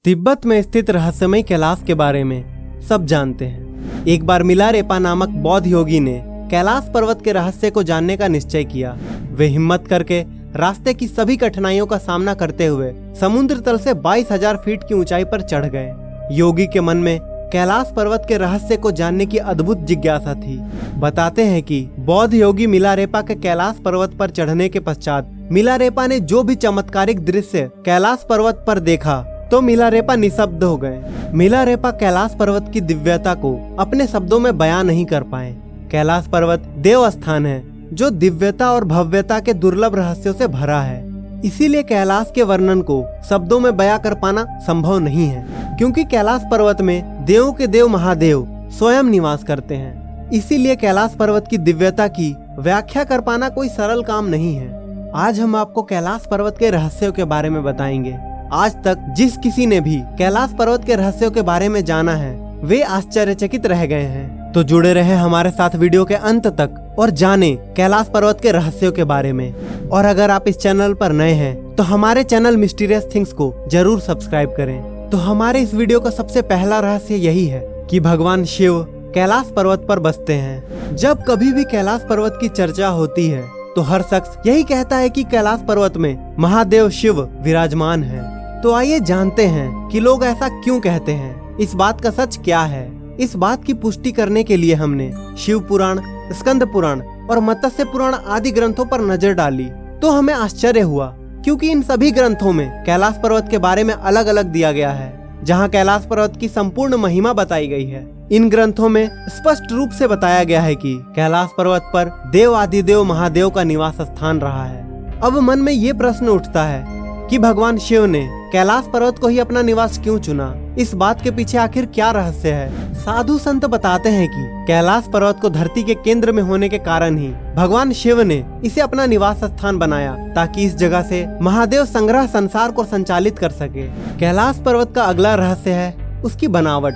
तिब्बत में स्थित रहस्यमय कैलाश के बारे में सब जानते हैं। एक बार मिलारेपा नामक बौद्ध योगी ने कैलाश पर्वत के रहस्य को जानने का निश्चय किया। वे हिम्मत करके रास्ते की सभी कठिनाइयों का सामना करते हुए समुद्र तल से 22,000 फीट की ऊंचाई पर चढ़ गए। योगी के मन में कैलाश पर्वत के रहस्य को जानने की अद्भुत जिज्ञासा थी। बताते हैं कि बौद्ध योगी मिलारेपा के कैलाश पर्वत पर चढ़ने के पश्चात मिलारेपा ने जो भी चमत्कारिक दृश्य कैलाश पर्वत पर देखा तो मिलारेपा निशब्द हो गए। मिलारेपा कैलाश पर्वत की दिव्यता को अपने शब्दों में बयान नहीं कर पाए। कैलाश पर्वत देव स्थान है जो दिव्यता और भव्यता के दुर्लभ रहस्यों से भरा है। इसीलिए कैलाश के वर्णन को शब्दों में बयां कर पाना संभव नहीं है, क्योंकि कैलाश पर्वत में देवों के देव महादेव स्वयं निवास करते हैं। इसीलिए कैलाश पर्वत की दिव्यता की व्याख्या कर पाना कोई सरल काम नहीं है। आज हम आपको कैलाश पर्वत के रहस्यों के बारे में बताएंगे। आज तक जिस किसी ने भी कैलाश पर्वत के रहस्यों के बारे में जाना है वे आश्चर्यचकित रह गए हैं। तो जुड़े रहे हमारे साथ वीडियो के अंत तक और जाने कैलाश पर्वत के रहस्यों के बारे में। और अगर आप इस चैनल पर नए हैं तो हमारे चैनल मिस्टीरियस थिंग्स को जरूर सब्सक्राइब करें। तो हमारे इस वीडियो का सबसे पहला रहस्य यही है कि भगवान शिव कैलाश पर्वत पर बसते हैं। जब कभी भी कैलाश पर्वत की चर्चा होती है तो हर शख्स यही कहता है कि कैलाश पर्वत में महादेव शिव विराजमान है। तो आइए जानते हैं कि लोग ऐसा क्यों कहते हैं, इस बात का सच क्या है। इस बात की पुष्टि करने के लिए हमने शिव पुराण, स्कंद पुराण और मत्स्य पुराण आदि ग्रंथों पर नजर डाली तो हमें आश्चर्य हुआ, क्योंकि इन सभी ग्रंथों में कैलाश पर्वत के बारे में अलग अलग दिया गया है, जहां कैलाश पर्वत की संपूर्ण महिमा बताई गई है। इन ग्रंथों में स्पष्ट रूप से बताया गया है कि कैलाश पर्वत पर देव आदिदेव महादेव का निवास स्थान रहा है। अब मन में ये प्रश्न उठता है कि भगवान शिव ने कैलाश पर्वत को ही अपना निवास क्यों चुना। इस बात के पीछे आखिर क्या रहस्य है। साधु संत बताते हैं कि कैलाश पर्वत को धरती के केंद्र में होने के कारण ही भगवान शिव ने इसे अपना निवास स्थान बनाया, ताकि इस जगह से महादेव संग्रह संसार को संचालित कर सके। कैलाश पर्वत का अगला रहस्य है उसकी बनावट।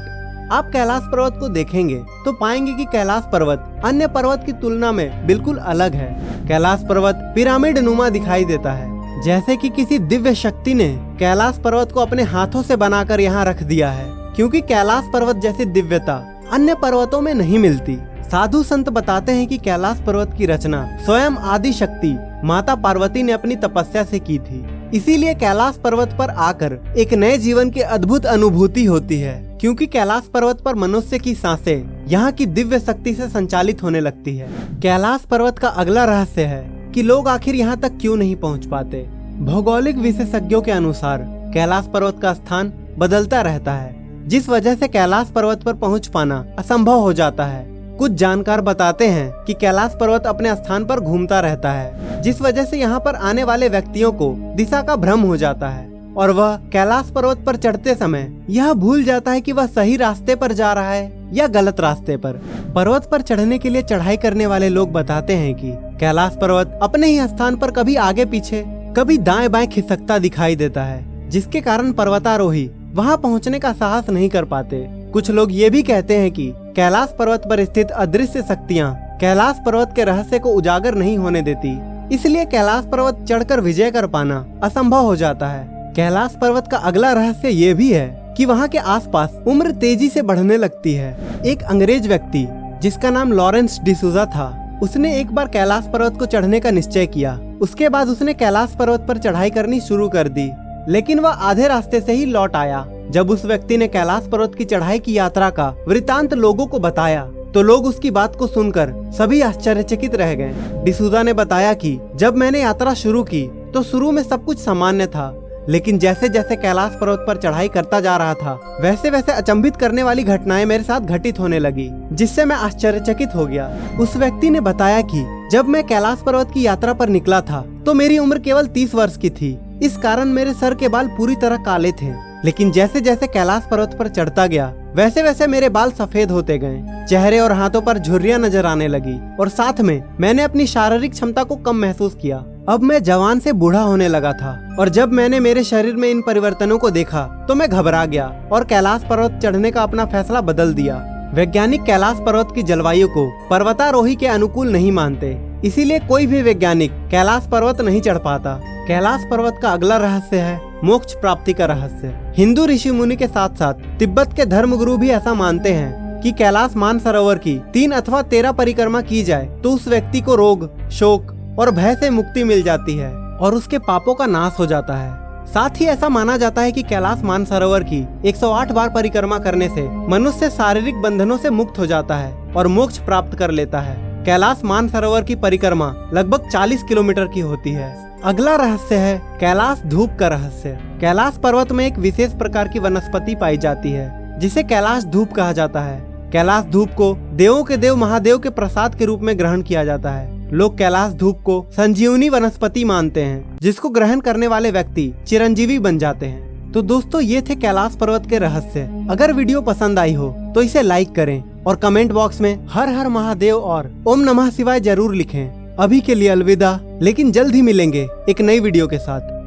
आप कैलाश पर्वत को देखेंगे तो पाएंगे कि कैलाश पर्वत अन्य पर्वत की तुलना में बिल्कुल अलग है। कैलाश पर्वत पिरामिड नुमा दिखाई देता है, जैसे कि किसी दिव्य शक्ति ने कैलाश पर्वत को अपने हाथों से बनाकर यहाँ रख दिया है, क्योंकि कैलाश पर्वत जैसी दिव्यता अन्य पर्वतों में नहीं मिलती। साधु संत बताते हैं कि कैलाश पर्वत की रचना स्वयं आदि शक्ति माता पार्वती ने अपनी तपस्या से की थी। इसीलिए कैलाश पर्वत पर आकर एक नए जीवन की अद्भुत अनुभूति होती है, क्योंकि कैलाश पर्वत पर मनुष्य की सांसें यहाँ की दिव्य शक्ति से संचालित होने लगती है। कैलाश पर्वत का अगला रहस्य है कि लोग आखिर यहाँ तक क्यों नहीं पहुँच पाते। भौगोलिक विशेषज्ञों के अनुसार कैलाश पर्वत का स्थान बदलता रहता है, जिस वजह से कैलाश पर्वत पर पहुँच पाना असंभव हो जाता है। कुछ जानकार बताते हैं कि कैलाश पर्वत अपने स्थान पर घूमता रहता है, जिस वजह से यहाँ पर आने वाले व्यक्तियों को दिशा का भ्रम हो जाता है और वह कैलाश पर्वत पर चढ़ते समय यह भूल जाता है कि वह सही रास्ते पर जा रहा है या गलत रास्ते पर। पर्वत पर चढ़ने के लिए चढ़ाई करने वाले लोग बताते हैं कि कैलाश पर्वत अपने ही स्थान पर कभी आगे पीछे कभी दाएं बाएं खिसकता दिखाई देता है, जिसके कारण पर्वतारोही वहां पहुंचने का साहस नहीं कर पाते। कुछ लोग ये भी कहते हैं कि कैलाश पर्वत पर स्थित अदृश्य शक्तियां कैलाश पर्वत के रहस्य को उजागर नहीं होने देती, इसलिए कैलाश पर्वत चढ़कर विजय कर पाना असंभव हो जाता है। कैलाश पर्वत का अगला रहस्य ये भी है कि वहाँ के आसपास उम्र तेजी से बढ़ने लगती है। एक अंग्रेज व्यक्ति जिसका नाम लॉरेंस डिसूजा था, उसने एक बार कैलाश पर्वत को चढ़ने का निश्चय किया। उसके बाद उसने कैलाश पर्वत पर चढ़ाई करनी शुरू कर दी, लेकिन वह आधे रास्ते से ही लौट आया। जब उस व्यक्ति ने कैलाश पर्वत की चढ़ाई की यात्रा का वृतांत लोगों को बताया तो लोग उसकी बात को सुनकर सभी आश्चर्यचकित रह गए। डिसूजा ने बताया कि जब मैंने यात्रा शुरू की तो शुरू में सब कुछ सामान्य था, लेकिन जैसे जैसे कैलाश पर्वत पर चढ़ाई करता जा रहा था वैसे वैसे अचंभित करने वाली घटनाएं मेरे साथ घटित होने लगी, जिससे मैं आश्चर्यचकित हो गया। उस व्यक्ति ने बताया कि जब मैं कैलाश पर्वत की यात्रा पर निकला था तो मेरी उम्र केवल 30 वर्ष की थी। इस कारण मेरे सर के बाल पूरी तरह काले थे, लेकिन जैसे जैसे कैलाश पर्वत पर चढ़ता गया वैसे वैसे मेरे बाल सफेद होते गए। चेहरे और हाथों पर झुर्रियां नजर आने लगी और साथ में मैंने अपनी शारीरिक क्षमता को कम महसूस किया। अब मैं जवान से बूढ़ा होने लगा था और जब मैंने मेरे शरीर में इन परिवर्तनों को देखा तो मैं घबरा गया और कैलाश पर्वत चढ़ने का अपना फैसला बदल दिया। वैज्ञानिक कैलाश पर्वत की जलवायु को पर्वतारोही के अनुकूल नहीं मानते, इसीलिए कोई भी वैज्ञानिक कैलाश पर्वत नहीं चढ़ पाता। कैलाश पर्वत का अगला रहस्य है मोक्ष प्राप्ति का रहस्य। हिंदू ऋषि मुनि के साथ साथ तिब्बत के धर्मगुरु भी ऐसा मानते हैं कि कैलाश मानसरोवर की 3 अथवा 13 परिक्रमा की जाए तो उस व्यक्ति को रोग, शोक और भय से मुक्ति मिल जाती है और उसके पापों का नाश हो जाता है। साथ ही ऐसा माना जाता है कि कैलाश मानसरोवर की 108 बार परिक्रमा करने से मनुष्य शारीरिक बंधनों से मुक्त हो जाता है और मोक्ष प्राप्त कर लेता है। कैलाश मानसरोवर की परिक्रमा लगभग 40 किलोमीटर की होती है। अगला रहस्य है कैलाश धूप का रहस्य। कैलाश पर्वत में एक विशेष प्रकार की वनस्पति पाई जाती है जिसे कैलाश धूप कहा जाता है। कैलाश धूप को देवों के देव महादेव के प्रसाद के रूप में ग्रहण किया जाता है। लोग कैलाश धूप को संजीवनी वनस्पति मानते हैं जिसको ग्रहण करने वाले व्यक्ति चिरंजीवी बन जाते हैं। तो दोस्तों ये थे कैलाश पर्वत के रहस्य। अगर वीडियो पसंद आई हो तो इसे लाइक करें और कमेंट बॉक्स में हर हर महादेव और ओम नमः शिवाय जरूर लिखें। अभी के लिए अलविदा, लेकिन जल्द ही मिलेंगे एक नई वीडियो के साथ।